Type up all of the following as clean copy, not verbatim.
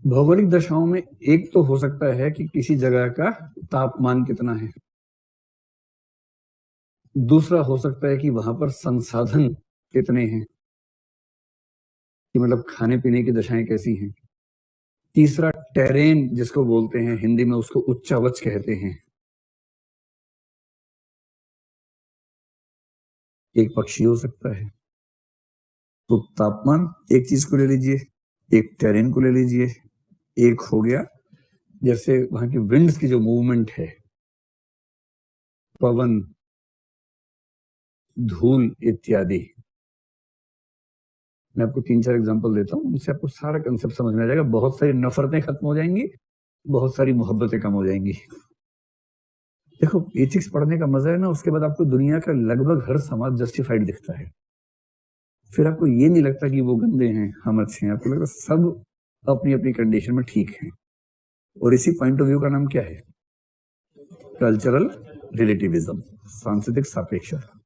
भौगोलिक दशाओं में एक तो हो सकता है कि किसी जगह का तापमान कितना है। दूसरा हो सकता है कि वहां पर संसाधन कितने हैं, कि मतलब खाने पीने की दशाएं कैसी हैं। तीसरा टेरेन जिसको बोलते हैं, हिंदी में उसको उच्चावच कहते हैं। एक पक्षी हो सकता है। तो तापमान एक चीज को ले लीजिए, एक टेरेन को ले लीजिए, एक हो गया जैसे वहां की विंड्स की जो मूवमेंट है, पवन, धूल इत्यादि। मैं आपको 3-4 एग्जांपल देता हूं, उनसे आपको सारा कंसेप्ट समझ में आ जाएगा। बहुत सारी नफरतें खत्म हो जाएंगी, बहुत सारी मोहब्बतें कम हो जाएंगी। देखो, एथिक्स पढ़ने का मजा है ना, उसके बाद आपको दुनिया का लगभग हर समाज जस्टिफाइड दिखता है। फिर आपको ये नहीं लगता कि वो गंदे हैं, हम अच्छे हैं। आपको लगता सब अपनी अपनी कंडीशन में ठीक है। और इसी पॉइंट ऑफ व्यू का नाम क्या है? कल्चरल रिलेटिविज्म, सांस्कृतिक सापेक्षता।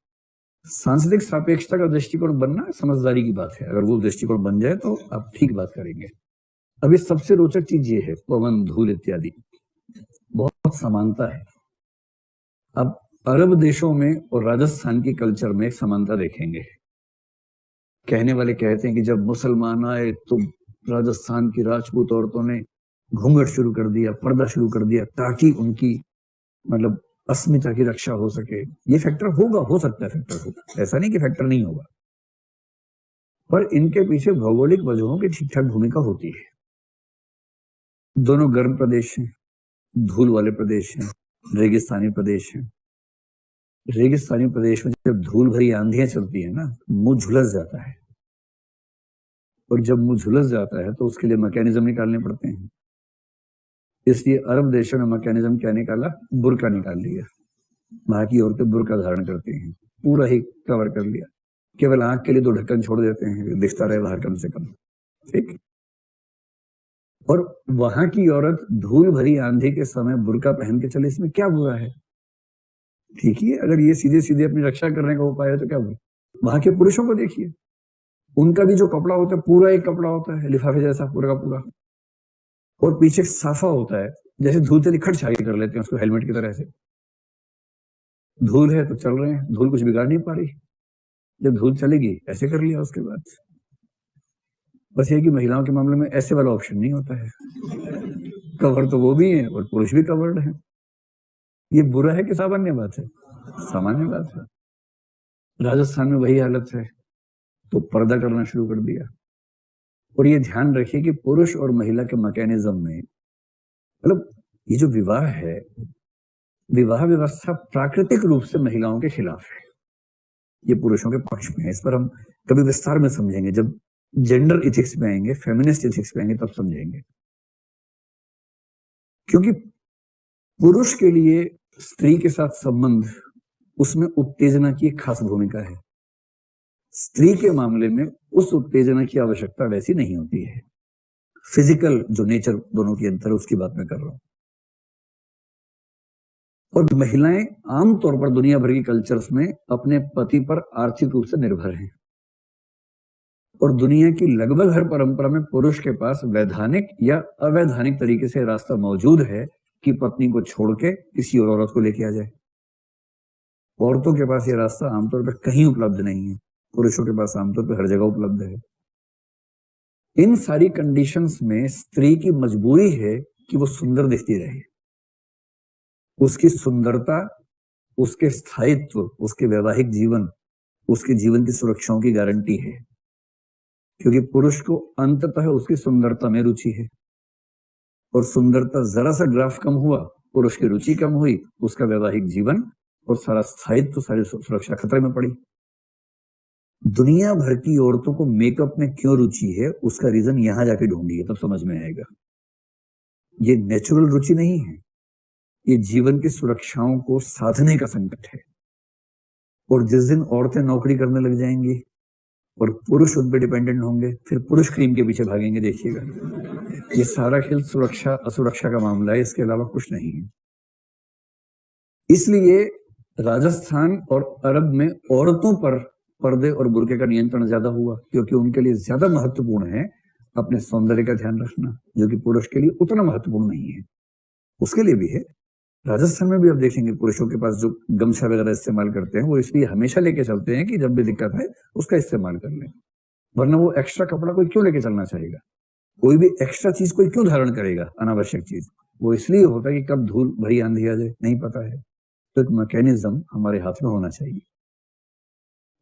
सांस्कृतिक सापेक्षता का दृष्टिकोण बनना समझदारी की बात है। अगर वो दृष्टिकोण बन जाए तो आप ठीक बात करेंगे। अभी सबसे रोचक चीज ये है, पवन, धूल इत्यादि बहुत समानता है। अब अरब देशों में और राजस्थान की कल्चर में एक समानता देखेंगे। कहने वाले कहते हैं कि जब मुसलमान आए तो राजस्थान की राजपूत औरतों ने घूंघट शुरू कर दिया, पर्दा शुरू कर दिया, ताकि उनकी मतलब अस्मिता की रक्षा हो सके। ये फैक्टर होगा, हो सकता है फैक्टर होगा, ऐसा नहीं कि फैक्टर नहीं होगा, पर इनके पीछे भौगोलिक वजहों की ठीक ठाक भूमिका होती है। दोनों गर्म प्रदेश हैं, धूल वाले प्रदेश हैं, रेगिस्तानी प्रदेश हैं। रेगिस्तानी प्रदेश में जब धूल भरी आंधियां चलती है ना, मुंह झुलस जाता है। और जब मुंह झुलस जाता है तो उसके लिए मैकेनिज्म निकालने पड़ते हैं। इसलिए अरब देशों ने मैकेनिज्म क्या निकाला? बुर्का निकाल लिया। वहां की औरतें बुर्का धारण करती हैं, पूरा ही कवर कर लिया। केवल आंख के लिए 2 ढक्कन छोड़ देते हैं, दिखता रहे बाहर कम से कम। ठीक। और वहां की औरत धूल भरी आंधी के समय बुर्का पहन के चले, इसमें क्या बुरा है? ठीक ही है, अगर ये सीधे सीधे अपनी रक्षा करने का उपाय है तो क्या बुरा। वहां के पुरुषों को देखिए, उनका भी जो कपड़ा होता है पूरा एक कपड़ा होता है, लिफाफे जैसा पूरा का पूरा, और पीछे साफा होता है, जैसे धूल चली खट छाई कर लेते हैं उसको हेलमेट की तरह से। धूल है तो चल रहे हैं, धूल कुछ बिगाड़ नहीं पा रही। जब धूल चलेगी ऐसे कर लिया उसके बाद। बस ये कि महिलाओं के मामले में ऐसे वाला ऑप्शन नहीं होता है। कवर तो वो भी है और पुरुष भी कवर्ड है। ये बुरा है कि सामान्य बात है? सामान्य बात है। राजस्थान में वही हालत है, तो पर्दा करना शुरू कर दिया। और ये ध्यान रखिए कि पुरुष और महिला के मैकेनिज्म में, मतलब ये जो विवाह है, विवाह व्यवस्था प्राकृतिक रूप से महिलाओं के खिलाफ है, ये पुरुषों के पक्ष में है। इस पर हम कभी विस्तार में समझेंगे, जब जेंडर इथिक्स में आएंगे, फेमिनिस्ट इथिक्स में आएंगे, तब समझेंगे। क्योंकि पुरुष के लिए स्त्री के साथ संबंध, उसमें उत्तेजना की एक खास भूमिका है। स्त्री के मामले में उस उत्तेजना की आवश्यकता वैसी नहीं होती है। फिजिकल जो नेचर दोनों की अंतर है, उसकी बात मैं कर रहा हूं। और महिलाएं आमतौर पर दुनिया भर की कल्चर्स में अपने पति पर आर्थिक रूप से निर्भर हैं। और दुनिया की लगभग हर परंपरा में पुरुष के पास वैधानिक या अवैधानिक तरीके से रास्ता मौजूद है कि पत्नी को छोड़ के किसी और औरत को लेके आ जाए। औरतों के पास यह रास्ता आमतौर पर कहीं उपलब्ध नहीं है, पुरुषों के पास आमतौर पर हर जगह उपलब्ध है। इन सारी कंडीशंस में स्त्री की मजबूरी है कि वो सुंदर दिखती रहे। उसकी सुंदरता उसके स्थायित्व, उसके वैवाहिक जीवन, उसके जीवन की सुरक्षाओं की गारंटी है। क्योंकि पुरुष को अंततः उसकी सुंदरता में रुचि है, और सुंदरता जरा सा ग्राफ कम हुआ, पुरुष की रुचि कम हुई, उसका वैवाहिक जीवन और सारा स्थायित्व, सारी सुरक्षा खतरे में पड़ी। दुनिया भर की औरतों को मेकअप में क्यों रुचि है, उसका रीजन यहां जाके ढूंढिए, तब समझ में आएगा। ये नेचुरल रुचि नहीं है, ये जीवन की सुरक्षाओं को साधने का संकट है। और जिस दिन औरतें नौकरी करने लग जाएंगी और पुरुष उन पर डिपेंडेंट होंगे, फिर पुरुष क्रीम के पीछे भागेंगे, देखिएगा। ये सारा खेल सुरक्षा असुरक्षा का मामला है, इसके अलावा कुछ नहीं है। इसलिए राजस्थान और अरब में औरतों पर पर्दे और बुर्के का नियंत्रण ज्यादा हुआ, क्योंकि उनके लिए ज्यादा महत्वपूर्ण है अपने सौंदर्य का ध्यान रखना, जो कि पुरुष के लिए उतना महत्वपूर्ण नहीं है, उसके लिए भी है। राजस्थान में भी आप देखेंगे पुरुषों के पास जो गमछा वगैरह इस्तेमाल करते हैं, वो इसलिए हमेशा लेके चलते हैं कि जब भी दिक्कत है उसका इस्तेमाल कर लें, वरना वो एक्स्ट्रा कपड़ा कोई क्यों लेके चलना चाहेगा? कोई भी एक्स्ट्रा चीज कोई क्यों धारण करेगा, अनावश्यक चीज? वो इसलिए होता है कि कब धूल भरी आंधी आ जाए, नहीं पता है। तो एक मैकेनिज्म हमारे हाथ में होना चाहिए।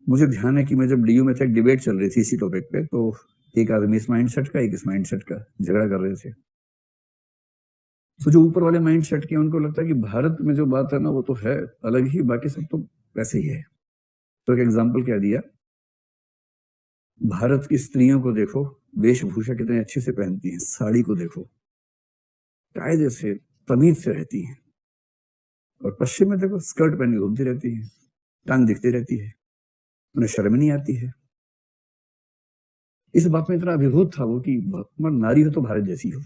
मुझे ध्यान है कि मैं जब डीयू में था, एक डिबेट चल रही थी इसी टॉपिक पे, तो एक आदमी इस माइंडसेट का, एक इस माइंडसेट का झगड़ा कर रहे थे। तो जो ऊपर वाले माइंडसेट के, उनको लगता है कि भारत में जो बात है ना वो तो है अलग ही, बाकी सब तो वैसे ही है। तो एक एग्जाम्पल क्या दिया, भारत की स्त्रियों को देखो, वेशभूषा कितने अच्छे से पहनती हैं, साड़ी को देखो, कायदे से तमीज से रहती हैं, और पश्चिम में देखो स्कर्ट पहन के घूमती रहती है, टांग दिखती रहती है, उन्हें शर्म नहीं आती है। इस बात में इतना अभिभूत था वो कि नारी हो तो भारत जैसी हो।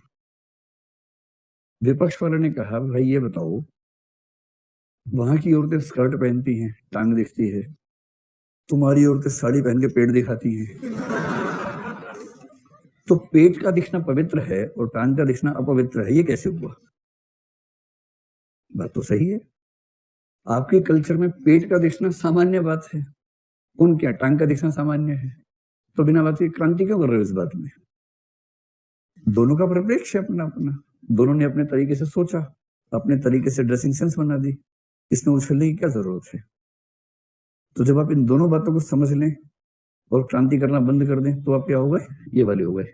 विपक्ष वाले ने कहा, भाई ये बताओ, वहां की औरतें स्कर्ट पहनती हैं, टांग दिखती है, तुम्हारी औरतें साड़ी पहन के पेट दिखाती हैं। तो पेट का दिखना पवित्र है और टांग का दिखना अपवित्र है, ये कैसे हुआ? बात तो सही है। आपके कल्चर में पेट का दिखना सामान्य बात है, उनके यहाँ टांग का दिखना सामान्य है, तो बिना बात की क्रांति क्यों कर रहे हो इस बात में? दोनों का परिप्रेक्ष्य अपना अपना, दोनों ने अपने तरीके से सोचा, अपने तरीके से ड्रेसिंग सेंस बना दी, इसमें उछलने की क्या जरूरत है? तो जब आप इन दोनों बातों को समझ लें और क्रांति करना बंद कर दें, तो आप क्या हो गए? ये वाले हो गए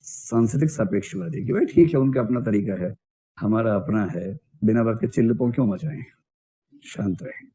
सांस्कृतिक सापेक्षवादी, कि भाई ठीक है उनका अपना तरीका है, हमारा अपना है, बिना बात के चिल्लपों क्यों मचाएं, शांत रहें।